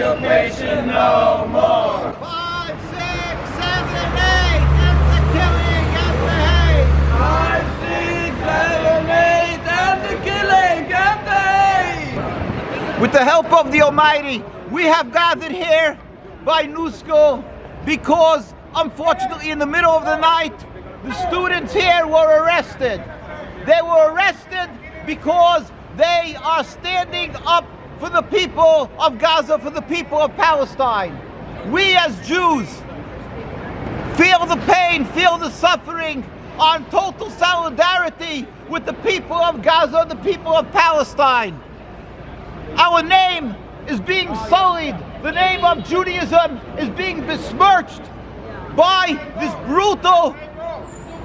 occupation no more. 5, 6, 7, 8, and the killing and the hate. 5, 6, 7, 8, and the killing and the hate. With the help of the Almighty, we have gathered here by New School because, unfortunately, in the middle of the night, the students here were arrested. They were arrested because they are standing up for the people of Gaza, for the people of Palestine. We as Jews feel the pain, feel the suffering, are in total solidarity with the people of Gaza, the people of Palestine. Our name is being sullied. The name of Judaism is being besmirched by this brutal,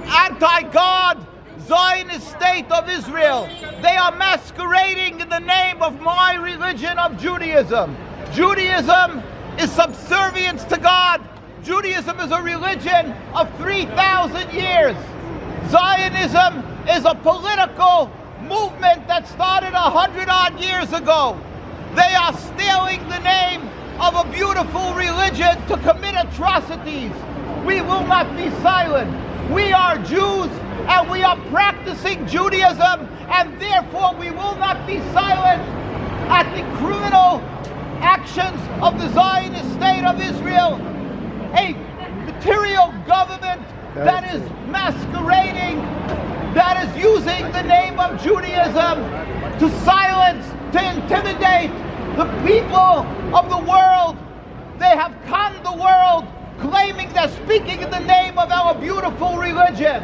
anti-God, Zionist state of Israel. They are masquerading in the name of my religion of Judaism. Judaism is subservience to God. Judaism is a religion of 3,000 years. Zionism is a political movement that started 100-odd years ago. They are stealing the name of a beautiful religion to commit atrocities. We will not be silent. We are Jews and we are practicing Judaism, and therefore we will not be silent at the criminal actions of the Zionist state of Israel, a material government that is masquerading, that is using the name of Judaism to silence, to intimidate the people of the world. They have conned the world, claiming they're speaking in the name of our beautiful religion.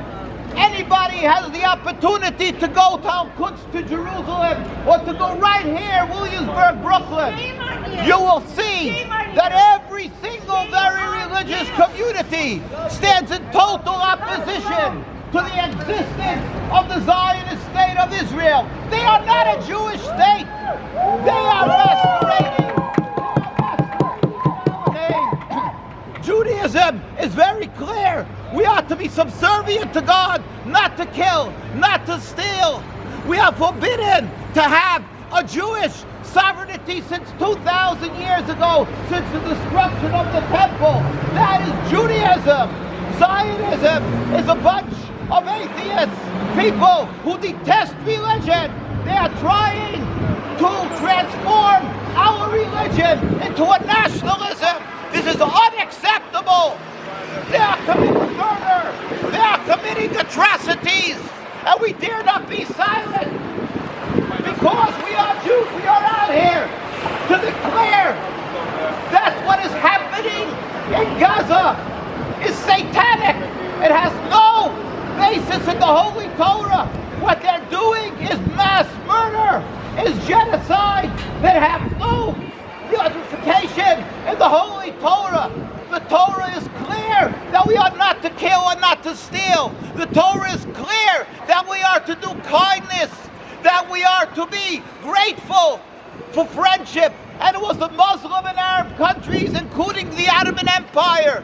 Anybody has the opportunity to go to Al-Quds, to Jerusalem, or to go right here, Williamsburg, Brooklyn. You will see that every single very religious community stands in total opposition to the existence of the Zionist state of Israel. They are not a Jewish state. They are masquerading. Judaism is very clear. We are to be subservient to God, not to kill, not to steal. We are forbidden to have a Jewish sovereignty since 2,000 years ago, since the destruction of the temple. That is Judaism. Zionism is a bunch of atheists, people who detest religion. They are trying to transform our religion into a nationalism. This is unacceptable. They are committing murder. They are committing atrocities. And we dare not be silent. Because we are Jews, we are out here to declare that what is happening in Gaza is satanic. It has no basis in the Holy Torah. What they're doing is mass murder, is genocide that have no justification in the Holy Torah. The Torah is clear that we are not to kill and not to steal. The Torah is clear that we are to do kindness, that we are to be grateful for friendship. And it was the Muslim and Arab countries, including the Ottoman Empire,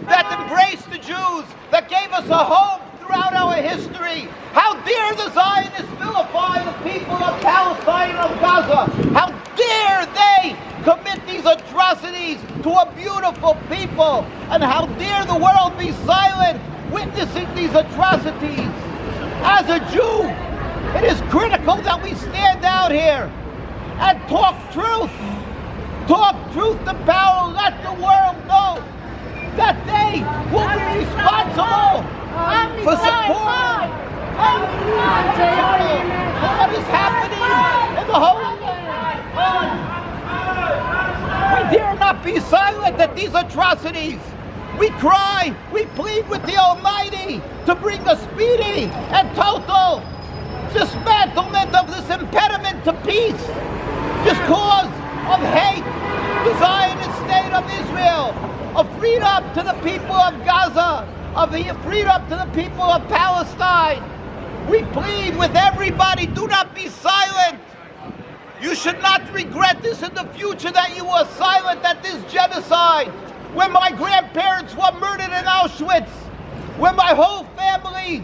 that embraced the Jews, that gave us a home throughout our history. How dare the Zionists vilify the people of Palestine and of Gaza? How dare they commit these atrocities to a beautiful people? And how dare the world be silent witnessing these atrocities? As a Jew, it is critical that we stand out here and talk truth. Talk truth to power. Let the world know that they will be responsible for support for what is happening in the Holy Land. We dare not be silent at these atrocities. We cry, we plead with the Almighty to bring a speedy and total dismantlement of this impediment to peace, this cause of hate, the Zionist state of Israel, of freedom to the people of Gaza, of the freedom to the people of Palestine. We plead with everybody, do not be silent. You should not regret this in the future, that you were silent at this genocide. When my grandparents were murdered in Auschwitz, when my whole family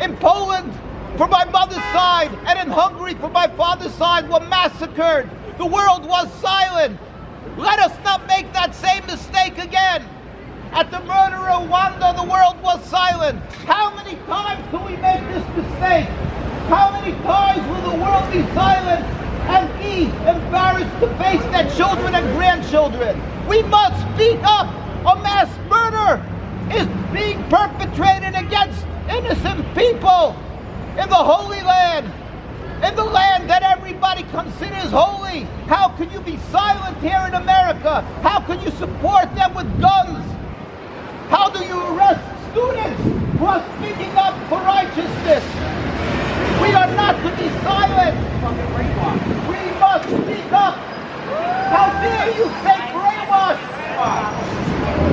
in Poland from my mother's side and in Hungary from my father's side were massacred, the world was silent. Let us not make that same mistake again. At the murder of Rwanda, the world was silent. How many times do we make this mistake? How many times will the world be silent and be embarrassed to face their children and grandchildren? We must speak up. A mass murder is being perpetrated against innocent people in the Holy Land, in the land that everybody considers holy. How can you be silent here in America? How can you support them with guns? How do you arrest students who are speaking up for righteousness? We are not to be silent. We must speak up. How dare you say brainwash?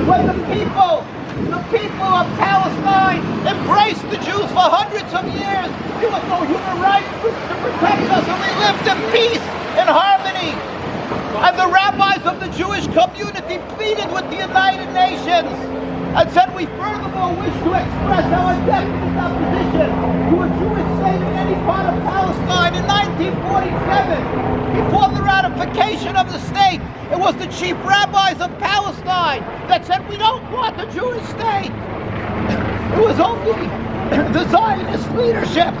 When the people of Palestine embraced the Jews for hundreds of years, there was no human rights to protect us, and we lived in peace and harmony. And the rabbis of the Jewish community pleaded with the United Nations and said, we furthermore wish to express our definite opposition to a Jewish state in any part of Palestine. In 1947, before the ratification of the state, it was the chief rabbis of Palestine that said, we don't want a Jewish state. It was only the Zionist leadership,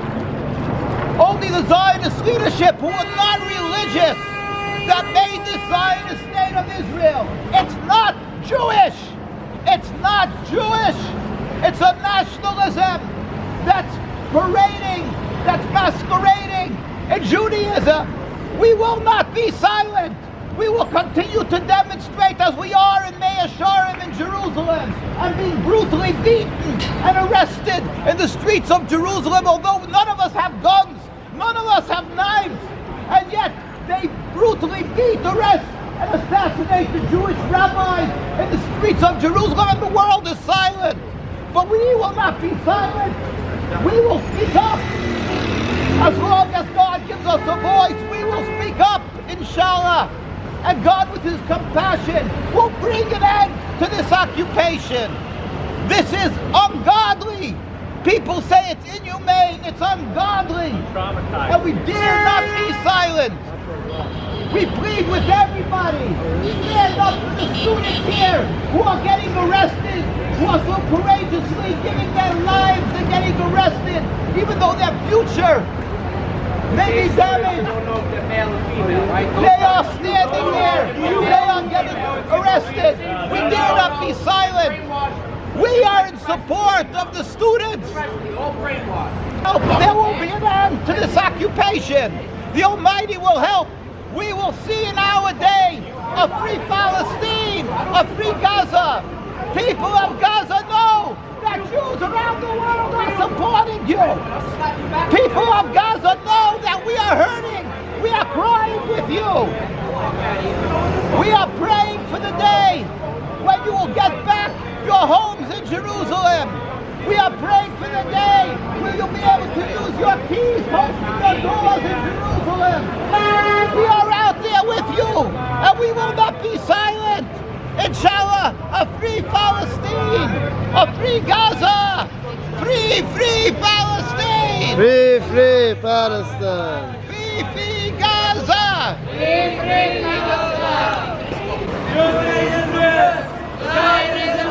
who were not religious, that made this Zionist state of Israel. It's not Jewish. It's not Jewish. It's a nationalism that's parading, that's masquerading in Judaism. We will not be silent. We will continue to demonstrate as we are in Mea Shearim in Jerusalem, and being brutally beaten and arrested in the streets of Jerusalem, although none of us have guns, none of us have knives, and yet they brutally beat, arrest, and assassinate the Jewish rabbis in the streets of Jerusalem, and the world is silent. But we will not be silent. We will speak up. As long as God gives us a voice, we will speak up, inshallah. And God, with his compassion, will bring an end to this occupation. This is ungodly. People say it's inhumane, it's ungodly. And we dare not be silent. We plead with everybody. Stand up for the students here who are getting arrested, who are so courageously giving their lives and getting arrested, even though their future may be damaged. They are standing there. They are getting arrested. We dare not be silent. We are in support of the students. There will be an end to this occupation. The Almighty will help. We will see in our day a free Palestine, a free Gaza. People of Gaza know that Jews around the world are supporting you. People of Gaza know that we are hurting. We are crying with you. We are praying for the day when you will get back your homes in Jerusalem. We are praying for the day when you'll be able to use your keys to open your doors in Jerusalem. We are out there with you, and we will not be silent. Inshallah, a free Palestine, a free Gaza, free Palestine, free Palestine, free Gaza, free Gaza. Judaism is, Zionism